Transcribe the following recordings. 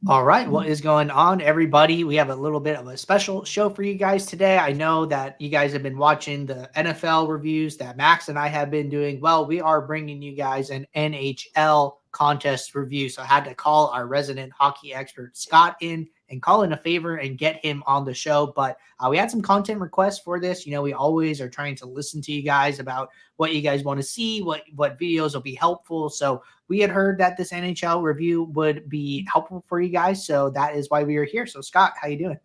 All right, what is going on, everybody? We have a little bit of a special show for you guys today. I know that you guys have been watching the NFL reviews that Max and I have been doing. Well, we are bringing you guys an NHL contest review. So I had to call our resident hockey expert, Scott, in and call in a favor and get him on the show. But we had some content requests for this. You know, we always are trying to listen to you guys about what you guys want to see, what videos will be helpful. So we had heard that this NHL review would be helpful for you guys, so that is why we are here. So, Scott, how you doing?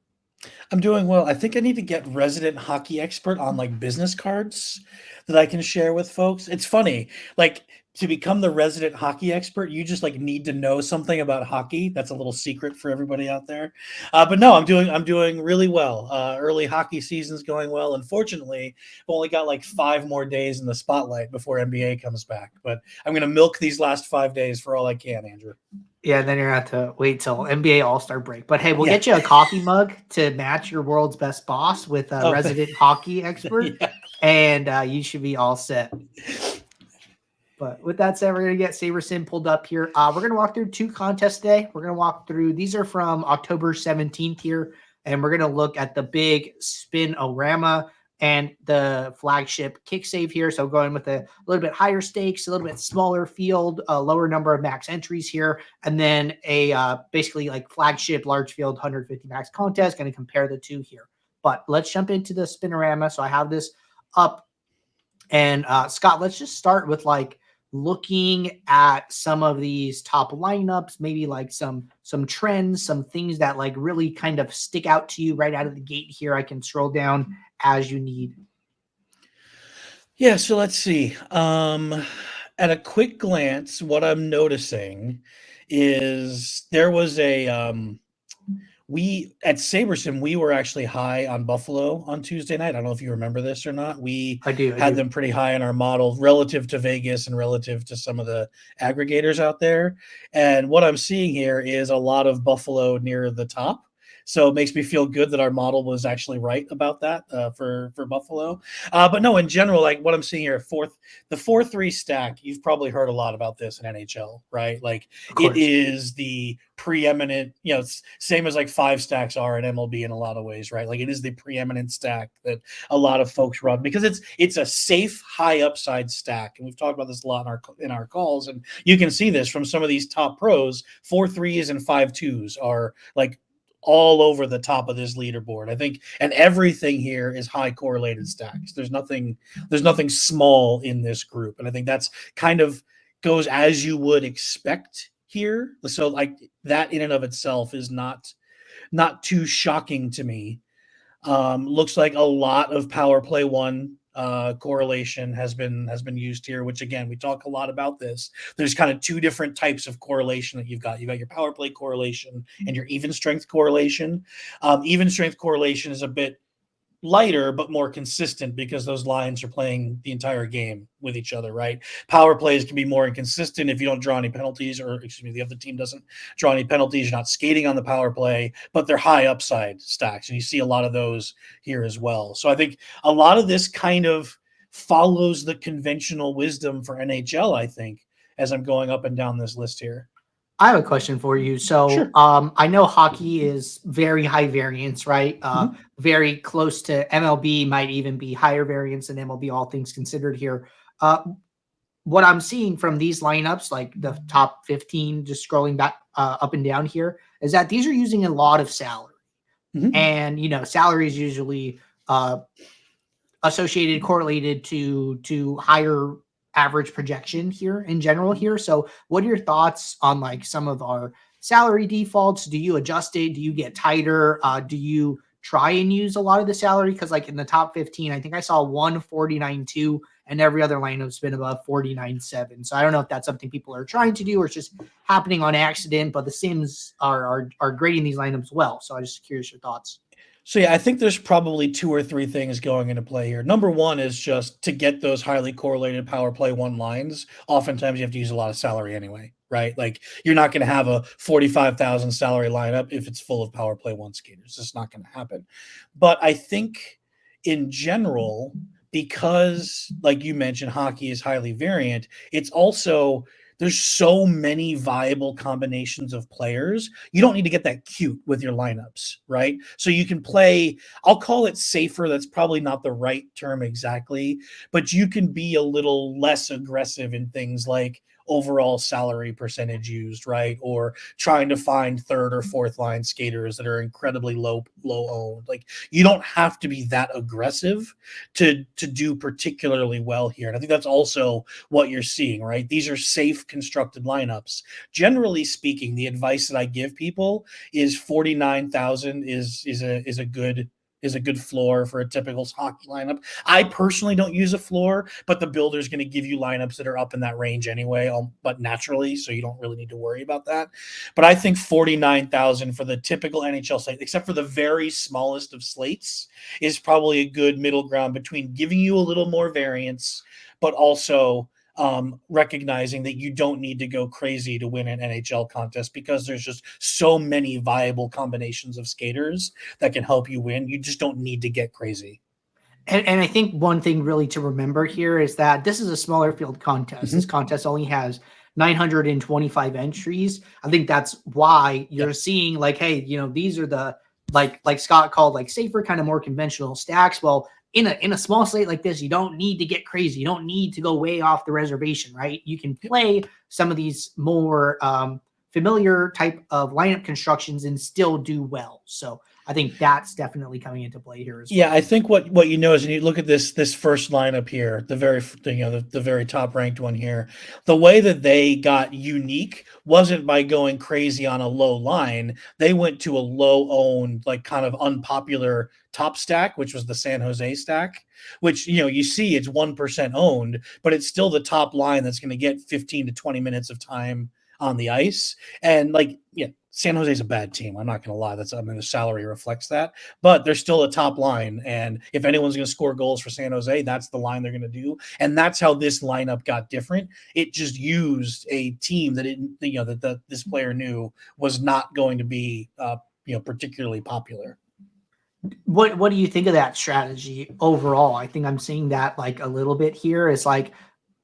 I'm doing well. I think I need to get resident hockey expert on like business cards that I can share with folks. It's funny, like to become the resident hockey expert, you just like need to know something about hockey. That's a little secret for everybody out there. But no, I'm doing really well. Early hockey season's going well. Unfortunately, I've only got like 5 more days in the spotlight before NBA comes back. But I'm gonna milk these last 5 days for all I can, Andrew. Yeah, then you're gonna have to wait till NBA All-Star break. But hey, we'll Yeah. get you a coffee mug to match your world's best boss with a Oh, resident hockey expert, yeah. and you should be all set. But with that said, we're going to get SaberSim pulled up here. We're going to walk through 2 contests today. We're going to walk through, these are from October 17th here, and we're going to look at the big spin-orama and the flagship kick save here. So going with a little bit higher stakes, a little bit smaller field, a lower number of max entries here, and then a basically like flagship large field 150 max contest. Going to compare the two here. But let's jump into the spinorama. So I have this up. And Scott, let's just start with like looking at some of these top lineups, maybe like some trends, some things that like really kind of stick out to you right out of the gate here. I can scroll down as you need. Yeah, so let's see. At a quick glance, what I'm noticing is there was a we at Sabersim, we were actually high on Buffalo on Tuesday night. I don't know if you remember this or not. We I had do. them pretty high in our model relative to Vegas and relative to some of the aggregators out there. And what I'm seeing here is a lot of Buffalo near the top. So it makes me feel good that our model was actually right about that for Buffalo. But no, in general, like what I'm seeing here, the 4-3 stack. You've probably heard a lot about this in NHL, right? Like Of it course. is the preeminent, it's same as like 5 stacks are in MLB in a lot of ways, right? Like it is the preeminent stack that a lot of folks run because it's a safe high upside stack, and we've talked about this a lot in our calls, and you can see this from some of these top pros. 4-3s and 5-2s are like all over the top of this leaderboard, I think, and everything here is high correlated stacks. There's nothing small in this group, and I think that's kind of goes as you would expect here. So like that in and of itself is not too shocking to me. Looks like a lot of power play one correlation has been used here, which again we talk a lot about this. There's kind of 2 different types of correlation that you've got. You've got your power play correlation and your even strength correlation. Even strength correlation is a bit lighter but more consistent because those lines are playing the entire game with each other, right? Power plays can be more inconsistent if you don't draw any penalties, or excuse me, the other team doesn't draw any penalties. You're not skating on the power play, but they're high upside stacks, and you see a lot of those here as well. So I think a lot of this kind of follows the conventional wisdom for NHL, I think, as I'm going up and down this list here. I have a question for you. So, Sure. I know hockey is very high variance, right? Mhm. Very close to MLB, might even be higher variance than MLB, all things considered here. Uh, what I'm seeing from these lineups, like the top 15, just scrolling back up and down here, is that these are using a lot of salary. Mhm. And, you know, salary is usually associated, correlated to higher average projection here in general here. So what are your thoughts on like some of our salary defaults? Do you adjust it? Do you get tighter? Do you try and use a lot of the salary? Because like in the top 15, I think I saw 149.2 and every other lineup's been above 49.7. So I don't know if that's something people are trying to do or it's just happening on accident, but the Sims are grading these lineups well. So I'm just curious your thoughts. So yeah, I think there's probably 2 or 3 things going into play here. Number one is just to get those highly correlated power play one lines. Oftentimes you have to use a lot of salary anyway, right? Like you're not going to have a 45,000 salary lineup if it's full of power play one skaters. It's not going to happen. But I think in general, because like you mentioned, hockey is highly variant, it's also there's so many viable combinations of players. You don't need to get that cute with your lineups, right? So you can play, I'll call it safer. That's probably not the right term exactly, but you can be a little less aggressive in things like overall salary percentage used, right? Or trying to find third or fourth line skaters that are incredibly low owned. Like, you don't have to be that aggressive to do particularly well here. And I think that's also what you're seeing, right? These are safe constructed lineups. Generally speaking, the advice that I give people is 49,000 is a good floor for a typical hockey lineup. I personally don't use a floor, but the builder's going to give you lineups that are up in that range anyway, but naturally, so you don't really need to worry about that. But I think 49,000 for the typical NHL slate, except for the very smallest of slates, is probably a good middle ground between giving you a little more variance, but also recognizing that you don't need to go crazy to win an NHL contest, because there's just so many viable combinations of skaters that can help you win. You just don't need to get crazy. And I think one thing really to remember here is that this is a smaller field contest. Mm-hmm. This contest only has 925 entries. I think that's why you're seeing like, hey, these are the like Scott called like safer, kind of more conventional stacks. Well, in a small slate like this, you don't need to get crazy. You don't need to go way off the reservation, right? You can play some of these more familiar type of lineup constructions and still do well. So I think that's definitely coming into play here as well. Yeah, I think what you know is, when you look at this first lineup here, the very top ranked one here, the way that they got unique wasn't by going crazy on a low line. They went to a low owned, like kind of unpopular top stack, which was the San Jose stack, which you see it's 1% owned, but it's still the top line that's going to get 15 to 20 minutes of time on the ice. And San Jose is a bad team. I'm not going to lie. The salary reflects that, but they're still a top line. And if anyone's going to score goals for San Jose, that's the line they're going to do. And that's how this lineup got different. It just used a team that this player knew was not going to be, particularly popular. What do you think of that strategy overall? I think I'm seeing that like a little bit here. Is like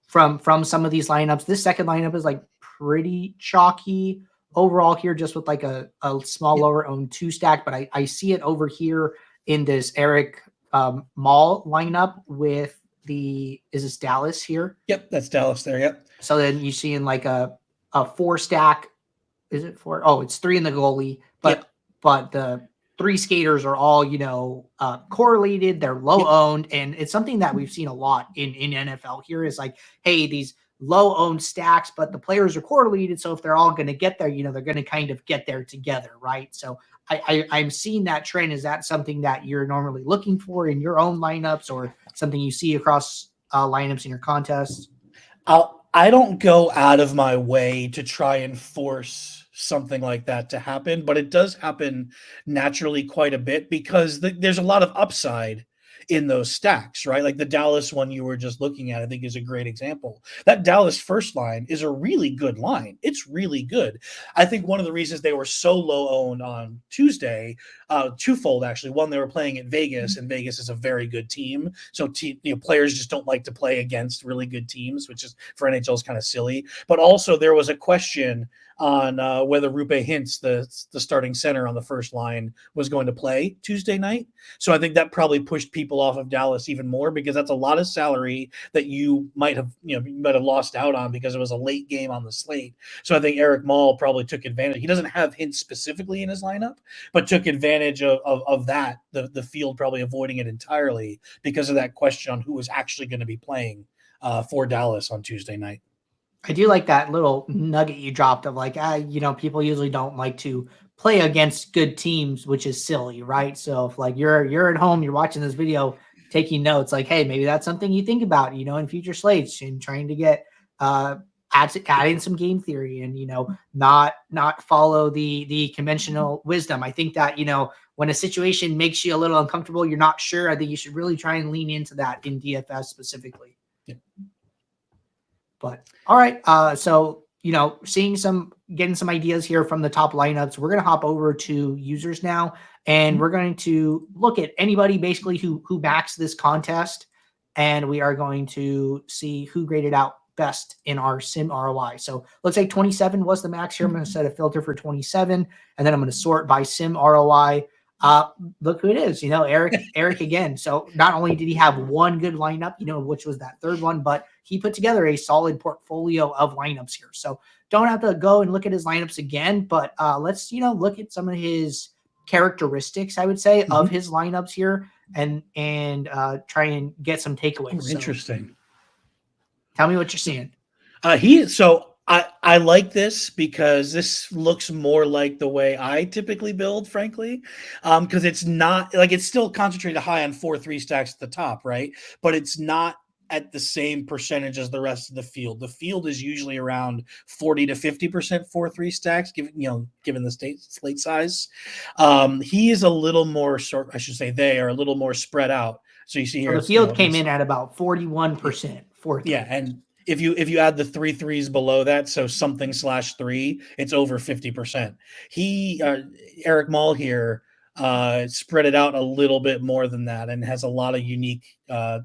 from some of these lineups. This second lineup is like pretty chalky overall here, just with like a small lower owned 2 stack. But I see it over here in this Eric Mall lineup with is this Dallas here? Yep, that's Dallas there. Yep. So then you see in like a 4 stack. Is it 4? Oh, it's 3 in the goalie, but the 3 skaters are all, correlated. They're low owned. And it's something that we've seen a lot in NFL here is like, hey, these low owned stacks, but the players are correlated. So if they're all going to get there, they're going to kind of get there together. Right. So I'm seeing that trend. Is that something that you're normally looking for in your own lineups, or something you see across lineups in your contests? I don't go out of my way to try and force something like that to happen, but it does happen naturally quite a bit, because there's a lot of upside in those stacks, right? Like the Dallas one you were just looking at, I think is a great example. That Dallas first line is a really good line. It's really good. I think one of the reasons they were so low owned on Tuesday, twofold actually. One, they were playing at Vegas, and Vegas is a very good team. So players just don't like to play against really good teams, which is for NHL is kind of silly. But also there was a question on whether Rupe Hintz, the starting center on the first line, was going to play Tuesday night. So I think that probably pushed people off of Dallas even more, because that's a lot of salary that you might have lost out on because it was a late game on the slate. So I think Eric Mall probably took advantage. He doesn't have Hintz specifically in his lineup, but took advantage of that, the field probably avoiding it entirely because of that question on who was actually going to be playing for Dallas on Tuesday night. I do like that little nugget you dropped of like, people usually don't like to play against good teams, which is silly, right? So if like you're at home, you're watching this video, taking notes, like, hey, maybe that's something you think about, in future slates, and trying to get add in some game theory, and not follow the conventional wisdom. I think that when a situation makes you a little uncomfortable, you're not sure, I think you should really try and lean into that in DFS specifically. Yeah. But all right, so getting some ideas here from the top lineups. We're going to hop over to users now, and we're going to look at anybody basically who backs this contest, and we are going to see who graded out best in our Sim ROI. So looks like 27 was the max here. I'm going to set a filter for 27, and then I'm going to sort by Sim ROI. Look who it is, Eric again. So not only did he have one good lineup, which was that third one, but he put together a solid portfolio of lineups here. So don't have to go and look at his lineups again, but let's, look at some of his characteristics, I would say, of his lineups here and try and get some takeaways. Oh, interesting. So, tell me what you're seeing. I like this because this looks more like the way I typically build, frankly, because it's not like it's still concentrated high on 4-3 stacks at the top, right? But it's not at the same percentage as the rest of the field. The field is usually around 40 to 50% 4-3 stacks, given the slate size. He is a little more they are a little more spread out. So you see here, the field came in at about 41% 4-3. Yeah, and if you add the 3 threes below that, so something /3, it's over 50%. Eric Mall here spread it out a little bit more than that and has a lot of unique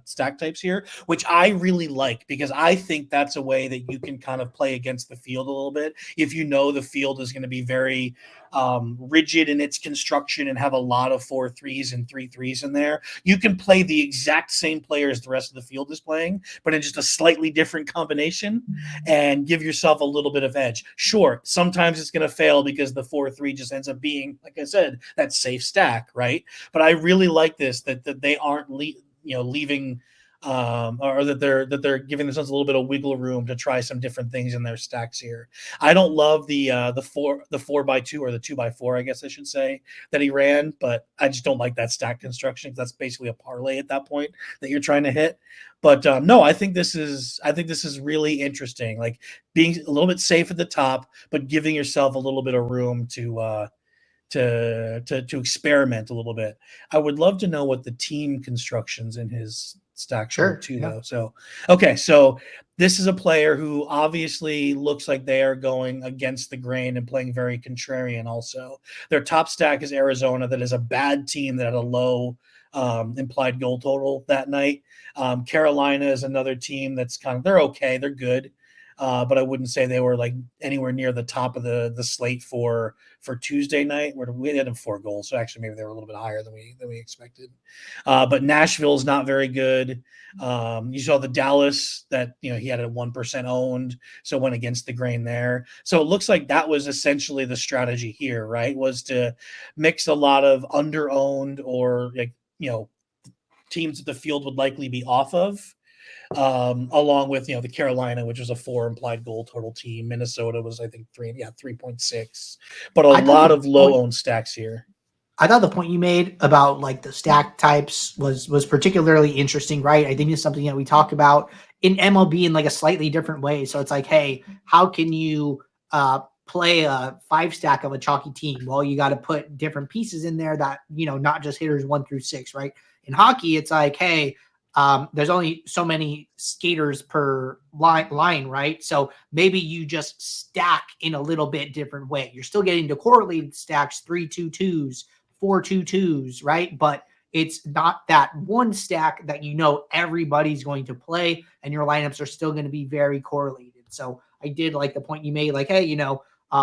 stack types here, which I really like because I think that's a way that you can kind of play against the field a little bit. If the field is going to be very rigid in its construction and have a lot of 4 threes and 3 threes in there, you can play the exact same players the rest of the field is playing, but in just a slightly different combination and give yourself a little bit of edge. Sure, sometimes it's going to fail because the 4-3 just ends up being, like I said, that safe stack, right? But I really like this that they aren't leaving or that they're giving themselves a little bit of wiggle room to try some different things in their stacks here. I don't love the 4x2 or the 2x4, I guess I should say, that he ran, but I just don't like that stack construction. That's basically a parlay at that point that you're trying to hit. But no, I think this is really interesting. Like being a little bit safe at the top, but giving yourself a little bit of room to experiment a little bit. I would love to know what the team constructions in his stacks are too, though. So, okay, so this is a player who obviously looks like they are going against the grain and playing very contrarian also. Their top stack is Arizona, that is a bad team that had a low implied goal total that night. Carolina is another team that's they're okay, they're good. But I wouldn't say they were like anywhere near the top of the slate for Tuesday night, where we had 4 goals. So actually, maybe they were a little bit higher than we expected. But Nashville's not very good. You saw the Dallas that he had a 1% owned, so went against the grain there. So it looks like that was essentially the strategy here, right? Was to mix a lot of under-owned or teams that the field would likely be off of. Along with the Carolina, which was a 4 implied goal total team. Minnesota was, I think, 3.6, but a lot of low owned stacks here. I thought the point you made about like the stack types was particularly interesting, right? I think it's something that we talk about in MLB in like a slightly different way. So it's like, hey, how can you play a 5 stack of a chalky team? Well, you got to put different pieces in there that not just hitters 1 through 6, right? In hockey, it's like, hey, there's only so many skaters per line, right? So maybe you just stack in a little bit different way. You're still getting to correlated stacks, 3-2-2s, 4-2-2s, right? But it's not that one stack that everybody's going to play, and your lineups are still going to be very correlated. So I did like the point you made, like, hey,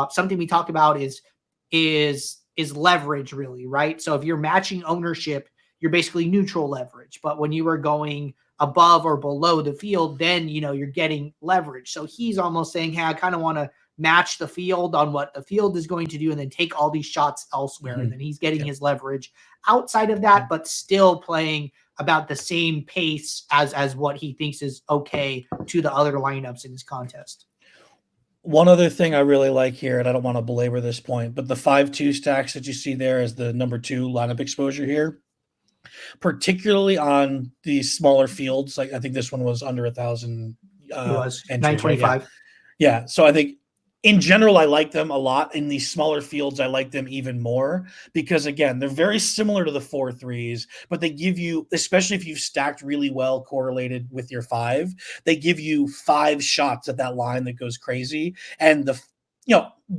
something we talked about is leverage, really, right? So if you're matching ownership, you're basically neutral leverage. But when you are going above or below the field, then, you're getting leverage. So he's almost saying, hey, I kind of want to match the field on what the field is going to do and then take all these shots elsewhere. And then he's getting his leverage outside of that, but still playing about the same pace as what he thinks is okay to the other lineups in his contest. One other thing I really like here, and I don't want to belabor this point, but the 5-2 stacks that you see there as the number 2 lineup exposure here, particularly on the smaller fields. Like I think this one was under 1,000. It was 925. Right? Yeah. So I think in general, I like them a lot. In these smaller fields, I like them even more because, again, they're very similar to the 4-3s, but they give you, especially if you've stacked really well correlated with your 5, they give you 5 shots at that line that goes crazy. And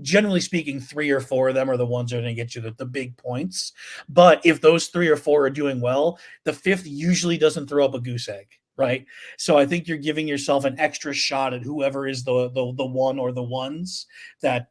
generally speaking, 3 or 4 of them are the ones that are going to get you the big points. But if those 3 or 4 are doing well, the 5th usually doesn't throw up a goose egg. right? So I think you're giving yourself an extra shot at whoever is the one or the ones that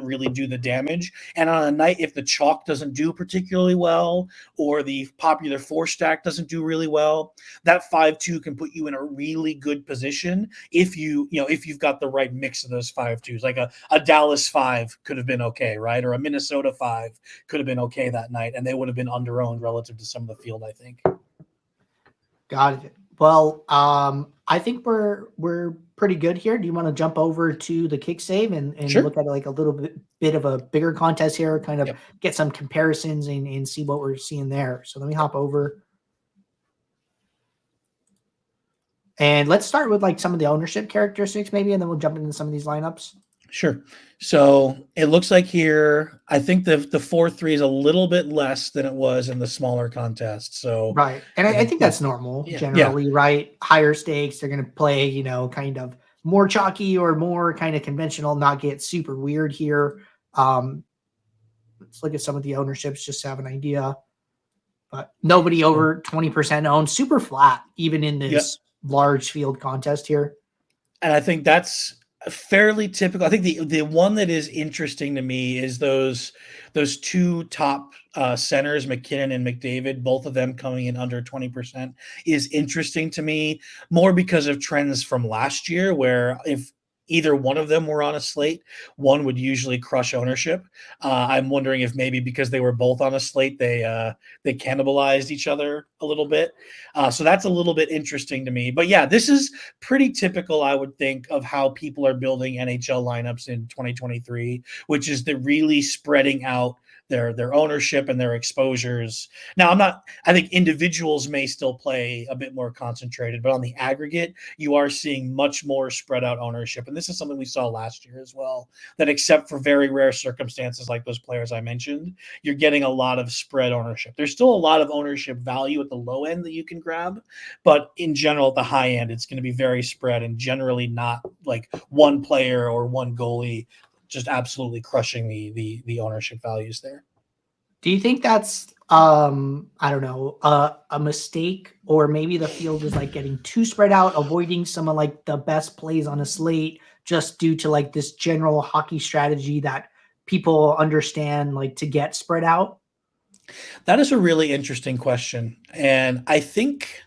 really do the damage. And on a night, if the chalk doesn't do particularly well, or the popular 4-stack doesn't do really well, that 5-2 can put you in a really good position if if you've got the right mix of those 5-2s. Like a Dallas 5 could have been okay, right? Or a Minnesota 5 could have been okay that night, and they would have been under-owned relative to some of the field, I think. Got it. Well, I think we're pretty good here. Do you want to jump over to the kick save and Sure. look at like a little bit of a bigger contest here, kind of Yep. get some comparisons and see what we're seeing there. So let me hop over. And let's start with like some of the ownership characteristics maybe, and then we'll jump into some of these lineups. Sure. So it looks like here, I think the 4-3 is a little bit less than it was in the smaller contest. So right. And I think that's normal generally, right? Higher stakes, they're going to play, kind of more chalky or more kind of conventional, not get super weird here. Let's look at some of the ownerships just to have an idea. But nobody over 20% owned, super flat, even in this large field contest here. And I think that's fairly typical. I think the one that is interesting to me is those two top centers, McKinnon and McDavid, both of them coming in under 20% is interesting to me, more because of trends from last year, where if either one of them were on a slate, one would usually crush ownership. I'm wondering if maybe because they were both on a slate, they cannibalized each other a little bit. So that's a little bit interesting to me. But yeah, this is pretty typical, I would think, of how people are building NHL lineups in 2023, which is the really spreading out their ownership and their exposures. Now, I think individuals may still play a bit more concentrated, but on the aggregate, you are seeing much more spread out ownership. And this is something we saw last year as well, that except for very rare circumstances like those players I mentioned, you're getting a lot of spread ownership. There's still a lot of ownership value at the low end that you can grab, but in general, at the high end, it's going to be very spread and generally not like one player or one goalie just absolutely crushing the ownership values there. Do you think that's I don't know, a mistake, or maybe the field is like getting too spread out, avoiding some of like the best plays on a slate just due to like this general hockey strategy that people understand like to get spread out? That is a really interesting question. And I think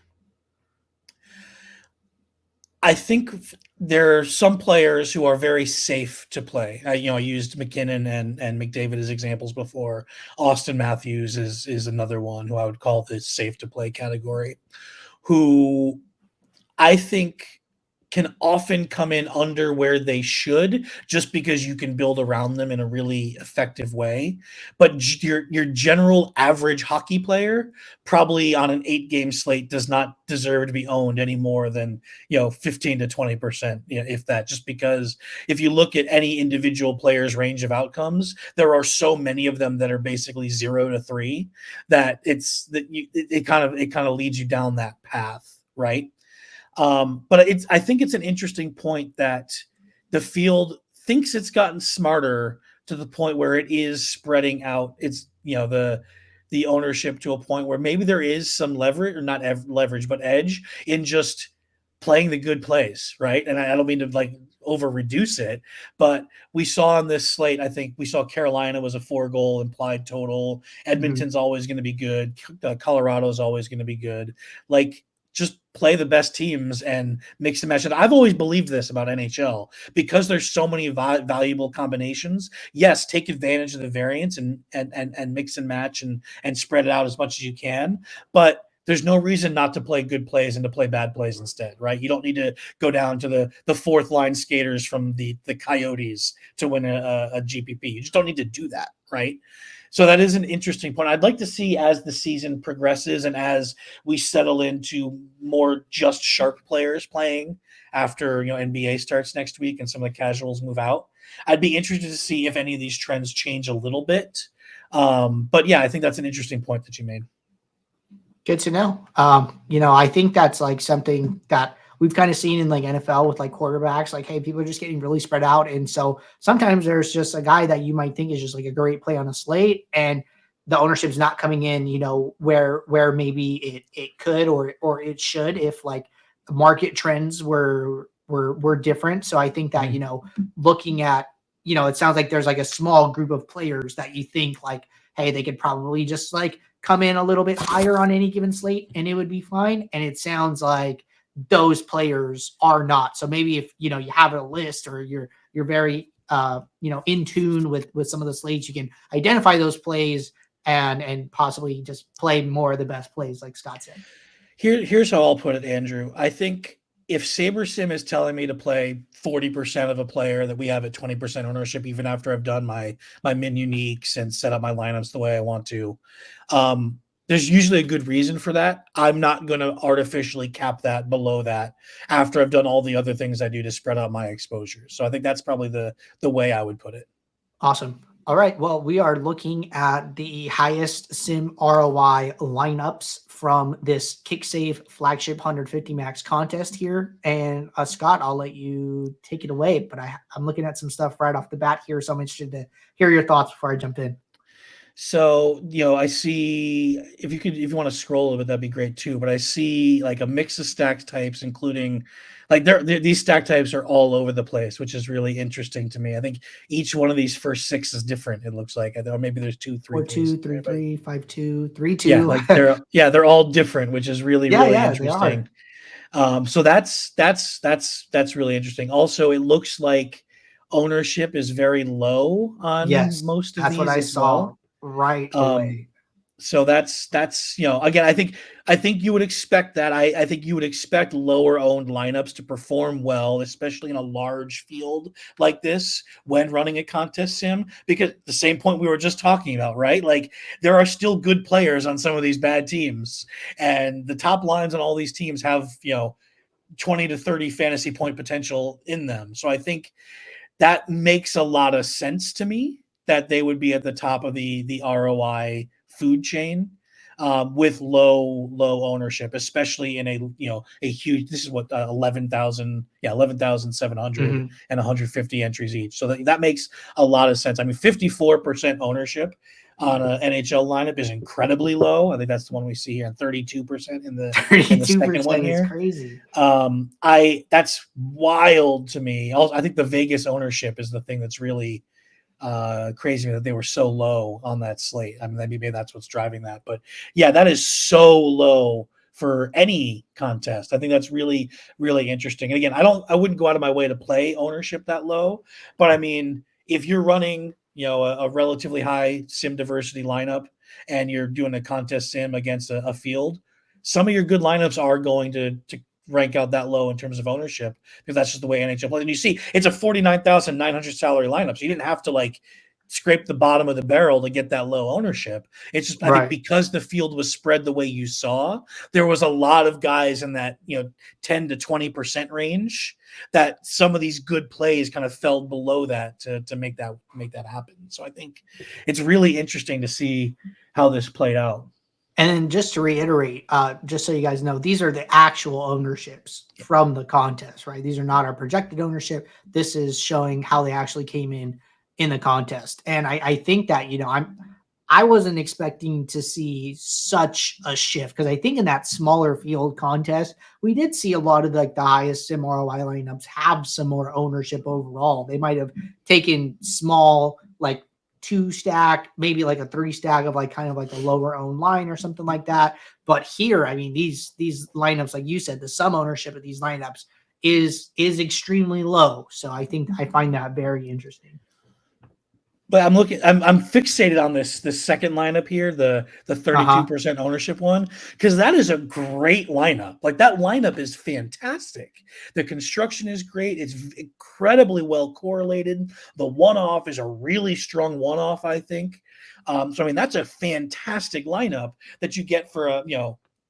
there are some players who are very safe to play. I used McKinnon and McDavid as examples before. Austin Matthews is another one who I would call the safe to play category, who I think can often come in under where they should, just because you can build around them in a really effective way. But your general average hockey player, probably on an 8-game slate, does not deserve to be owned any more than 15 to 20%, if that. Just because if you look at any individual player's range of outcomes, there are so many of them that are basically 0 to 3 that it kind of leads you down that path, right? But I think it's an interesting point that the field thinks it's gotten smarter to the point where it is spreading out its, the ownership to a point where maybe there is some leverage, or not leverage, but edge in just playing the good plays, right? And I don't mean to like over reduce it, but we saw on this slate, I think we saw Carolina was a 4-goal implied total. Edmonton's always going to be good. Colorado's always going to be good. Like, just play the best teams and mix and match. And I've always believed this about NHL, because there's so many valuable combinations. Yes, take advantage of the variance and mix and match and spread it out as much as you can. But there's no reason not to play good plays and to play bad plays instead, right? You don't need to go down to the fourth line skaters from the Coyotes to win a GPP. You just don't need to do that, right? So that is an interesting point. I'd like to see, as the season progresses and as we settle into more just sharp players playing after NBA starts next week and some of the casuals move out, I'd be interested to see if any of these trends change a little bit. But yeah, I think that's an interesting point that you made. Good to know. I think that's like something that we've kind of seen in like NFL with like quarterbacks, like, hey, people are just getting really spread out. And so sometimes there's just a guy that you might think is just like a great play on a slate, and the ownership's not coming in, where maybe it could or it should, if like market trends were different. So I think that, looking at, it sounds like there's like a small group of players that you think like, hey, they could probably just like come in a little bit higher on any given slate and it would be fine. And it sounds like those players are not. So maybe if, you have a list or you're very, in tune with some of the slates, you can identify those plays and possibly just play more of the best plays, like Scott said. Here's how I'll put it, Andrew. I think if SaberSim is telling me to play 40% of a player that we have at 20% ownership, even after I've done my min uniques and set up my lineups the way I want to, there's usually a good reason for that. I'm not going to artificially cap that below that after I've done all the other things I do to spread out my exposure. So I think that's probably the way I would put it. Awesome. All right. Well, we are looking at the highest Sim ROI lineups from this KickSave flagship 150 max contest here. And Scott, I'll let you take it away, but I'm looking at some stuff right off the bat here. So I'm interested to hear your thoughts before I jump in. So, I see if you want to scroll a little bit, that'd be great too. But I see like a mix of stack types, including like these stack types are all over the place, which is really interesting to me. I think each one of these first 6 is different. It looks like, or maybe there's 2, 3, 4, 2, 3, 3, 5, 2, 3, 2. Yeah, like they're all different, which is really interesting. So that's really interesting. Also, it looks like ownership is very low on most of that's these. What I saw right away. So that's again, I think you would expect that. I think you would expect lower owned lineups to perform well, especially in a large field like this when running a contest sim, because the same point we were just talking about, right? Like there are still good players on some of these bad teams, and the top lines on all these teams have 20 to 30 fantasy point potential in them. So I think that makes a lot of sense to me that they would be at the top of the ROI food chain with low ownership, especially in a huge. This is what 11,700 and 150 entries each. So that makes a lot of sense. I mean, 54% ownership on an NHL lineup is incredibly low. I think that's the one we see here, and 32% in the second one here. Is crazy. That's wild to me. Also, I think the Vegas ownership is the thing that's really crazy that they were so low on that slate. I mean, maybe that's what's driving that. But yeah, that is so low for any contest. I think that's really, really interesting. And again, I wouldn't go out of my way to play ownership that low. But I mean, if you're running, a relatively high sim diversity lineup and you're doing a contest sim against a field, some of your good lineups are going to rank out that low in terms of ownership, because that's just the way NHL plays. And you see, it's a 49,900 salary lineup. So you didn't have to like scrape the bottom of the barrel to get that low ownership. It's just, I think because the field was spread the way you saw, there was a lot of guys in that, 10 to 20% range that some of these good plays kind of fell below that to make that happen. So I think it's really interesting to see how this played out. And then just to reiterate, just so you guys know, these are the actual ownerships from the contest, right? These are not our projected ownership. This is showing how they actually came in the contest. And I think that, I wasn't expecting to see such a shift, because I think in that smaller field contest, we did see a lot of like the highest Sim ROI lineups have some more ownership overall. They might have taken small, like 2 stack, maybe like a 3 stack of like kind of like a lower owned line or something like that. But here, I mean, these lineups, like you said, the sum ownership of these lineups is extremely low. So I find that very interesting. But I'm fixated on this second lineup here, the 32% ownership one, because that is a great lineup. Like that lineup is fantastic. The construction is great. It's incredibly well correlated. The one-off is a really strong one-off, I think. So I mean, that's a fantastic lineup that you get for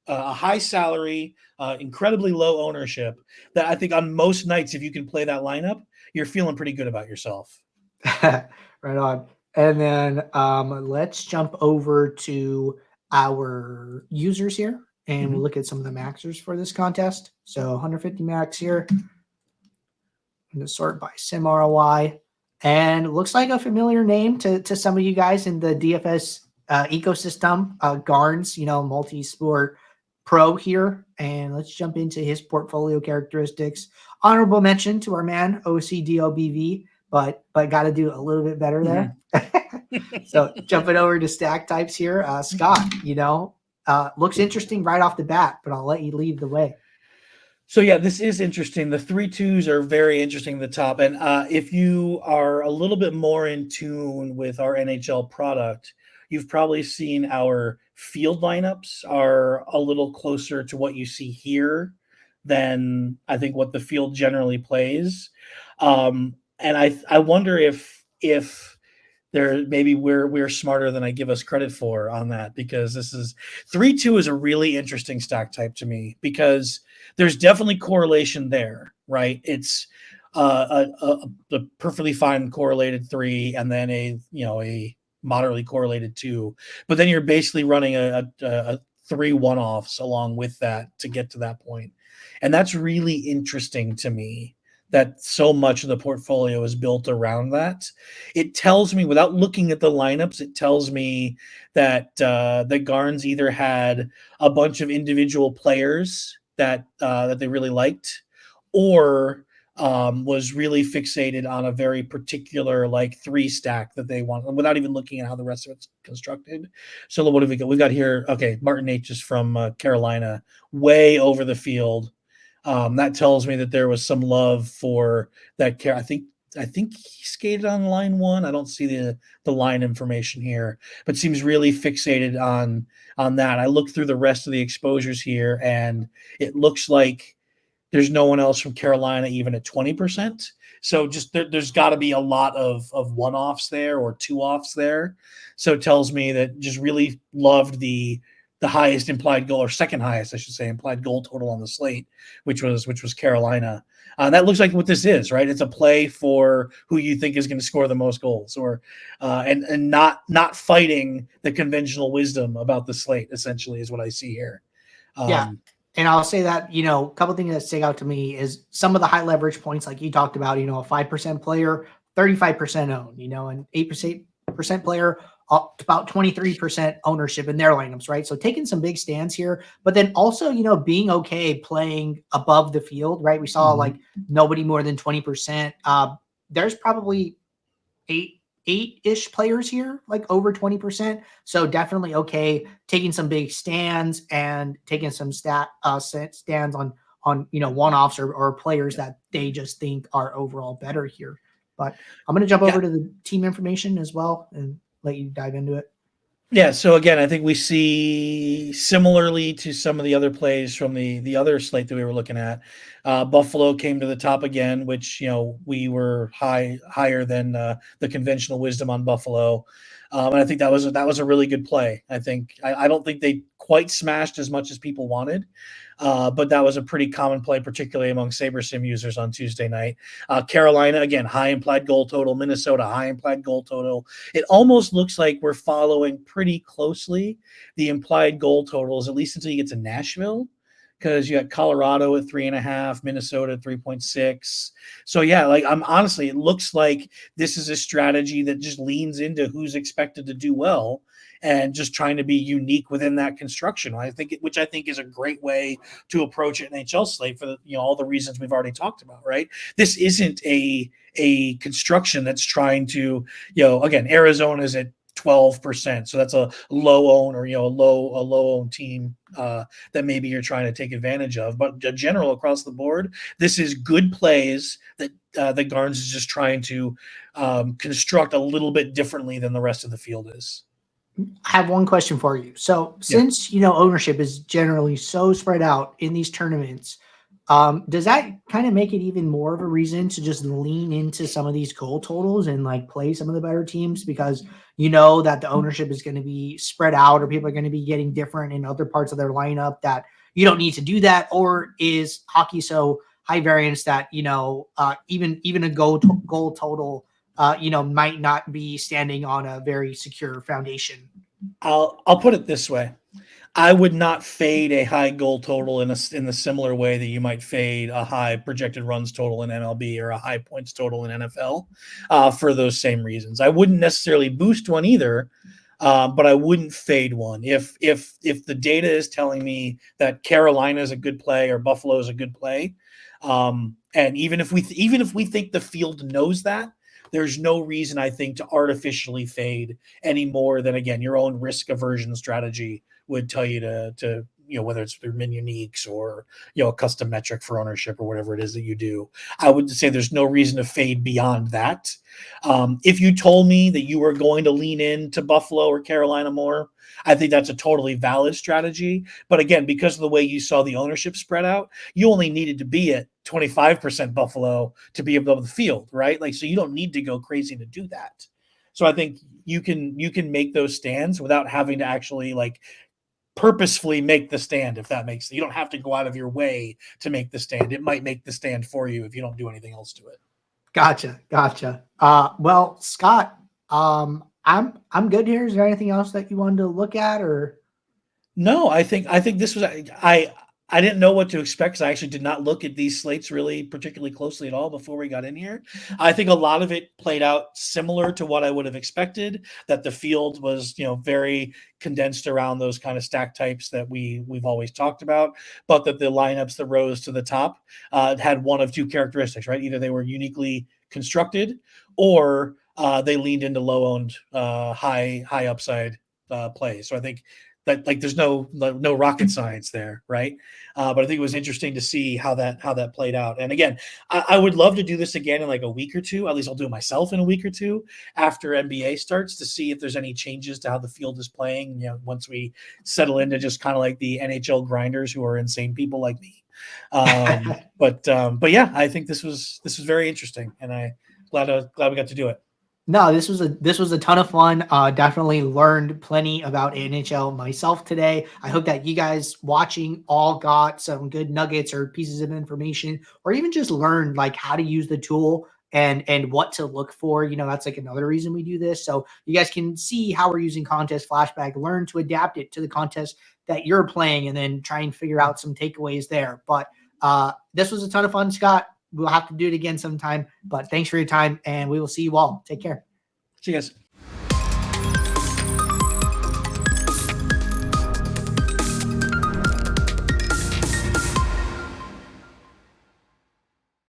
a high salary, incredibly low ownership. That I think on most nights, if you can play that lineup, you're feeling pretty good about yourself. Right on. And then let's jump over to our users here, and we'll look at some of the maxers for this contest. So 150 max here. I'm going to sort by Sim ROI. And it looks like a familiar name to some of you guys in the DFS ecosystem. Garns, multi-sport pro here, and let's jump into his portfolio characteristics. Honorable mention to our man OCDOBV, but got to do a little bit better there. So jumping over to stack types here, Scott, looks interesting right off the bat, but I'll let you lead the way. So yeah, this is interesting. The 3-2s are very interesting at the top. And if you are a little bit more in tune with our NHL product, you've probably seen our field lineups are a little closer to what you see here than I think what the field generally plays. And I wonder if there maybe we're smarter than I give us credit for on that, because this is 3-2 is a really interesting stack type to me, because there's definitely correlation there, right? It's a perfectly fine correlated 3 and then a moderately correlated 2, but then you're basically running a 3 one-offs along with that to get to that point. And that's really interesting to me, that so much of the portfolio is built around that. It tells me, without looking at the lineups, it tells me that the Garns either had a bunch of individual players that they really liked, or was really fixated on a very particular 3 stack that they want, without even looking at how the rest of it's constructed. So what have we got? We've got here, okay, Martin H is from Carolina, way over the field. That tells me that there was some love for that. I think he skated on line 1. I don't see the line information here, but seems really fixated on that. I looked through the rest of the exposures here, and it looks like there's no one else from Carolina even at 20%. So just there's got to be a lot of one-offs there or two-offs there. So it tells me that just really loved the highest implied goal, or second highest, I should say, implied goal total on the slate, which was Carolina. That looks like what this is, right? It's a play for who you think is going to score the most goals, or and not fighting the conventional wisdom about the slate, essentially, is what I see here. Yeah. And I'll say that, a couple things that stick out to me is some of the high leverage points, like you talked about, a 5% player, 35% owned, and 8% player, about 23% ownership in their lineups, right? So taking some big stands here, but then also, being okay playing above the field, right? We saw nobody more than 20%. There's probably eight-ish players here, over 20%. So definitely okay taking some big stands and taking some stands on one-offs or players that they just think are overall better here. But I'm going to jump over to the team information as well and let you dive into it. Yeah, so again, I think we see similarly to some of the other plays from the other slate that we were looking at. Buffalo came to the top again, which we were higher than the conventional wisdom on Buffalo, and I think that was a really good play. I think I don't think they quite smashed as much as people wanted, but that was a pretty common play, particularly among SaberSim users on Tuesday night. Carolina, again, high implied goal total. Minnesota, high implied goal total. It almost looks like we're following pretty closely the implied goal totals, at least until you get to Nashville, because you got Colorado at 3.5, Minnesota at 3.6. So yeah, I'm honestly, it looks like this is a strategy that just leans into who's expected to do well and just trying to be unique within that construction. Which I think is a great way to approach an NHL slate for all the reasons we've already talked about. Right, this isn't a construction that's trying to again, Arizona's at 12%, so that's a low own, or a low own team that maybe you're trying to take advantage of. But general across the board, this is good plays that the Garns is just trying to construct a little bit differently than the rest of the field is. I have one question for you. So since, ownership is generally so spread out in these tournaments, does that kind of make it even more of a reason to just lean into some of these goal totals and play some of the better teams, because that the ownership is going to be spread out, or people are going to be getting different in other parts of their lineup, that you don't need to do that? Or is hockey so high variance that, even a goal total might not be standing on a very secure foundation? I'll put it this way. I would not fade a high goal total in the similar way that you might fade a high projected runs total in MLB or a high points total in NFL for those same reasons. I wouldn't necessarily boost one either, but I wouldn't fade one. If the data is telling me that Carolina is a good play or Buffalo is a good play, and even if we think the field knows that, there's no reason, I think, to artificially fade any more than, again, your own risk aversion strategy would tell you to whether it's through min uniques or a custom metric for ownership or whatever it is that you do. I would say there's no reason to fade beyond that. If you told me that you were going to lean into Buffalo or Carolina more, I think that's a totally valid strategy. But again, because of the way you saw the ownership spread out, you only needed to be at 25% Buffalo to be above the field, right? Like, so you don't need to go crazy to do that. So I think you can make those stands without having to actually like purposefully make the stand, if that makes sense. You don't have to go out of your way to make the stand. It might make the stand for you if you don't do anything else to it. Gotcha. Well, Scott, I'm good here. Is there anything else that you wanted to look at, or? No, I think this was I didn't know what to expect because I actually did not look at these slates really particularly closely at all before we got in here. I think a lot of it played out similar to what I would have expected, that the field was, very condensed around those kind of stack types that we've always talked about, but that the lineups that rose to the top had one of two characteristics, right? Either they were uniquely constructed or they leaned into low-owned, high upside plays. So I think that, like, there's no rocket science there, right? But I think it was interesting to see how that played out. And again, I would love to do this again in like a week or two. At least I'll do it myself in a week or two after NBA starts to see if there's any changes to how the field is playing. Once we settle into just kind of like the NHL grinders who are insane people like me. But yeah, I think this was very interesting, and I glad we got to do it. No, this was a ton of fun. Definitely learned plenty about NHL myself today. I hope that you guys watching all got some good nuggets or pieces of information, or even just learned like how to use the tool and what to look for. That's like another reason we do this. So you guys can see how we're using Contest Flashback, learn to adapt it to the contest that you're playing, and then try and figure out some takeaways there. But this was a ton of fun, Scott. We'll have to do it again sometime, but thanks for your time, and we will see you all. Take care. See you guys.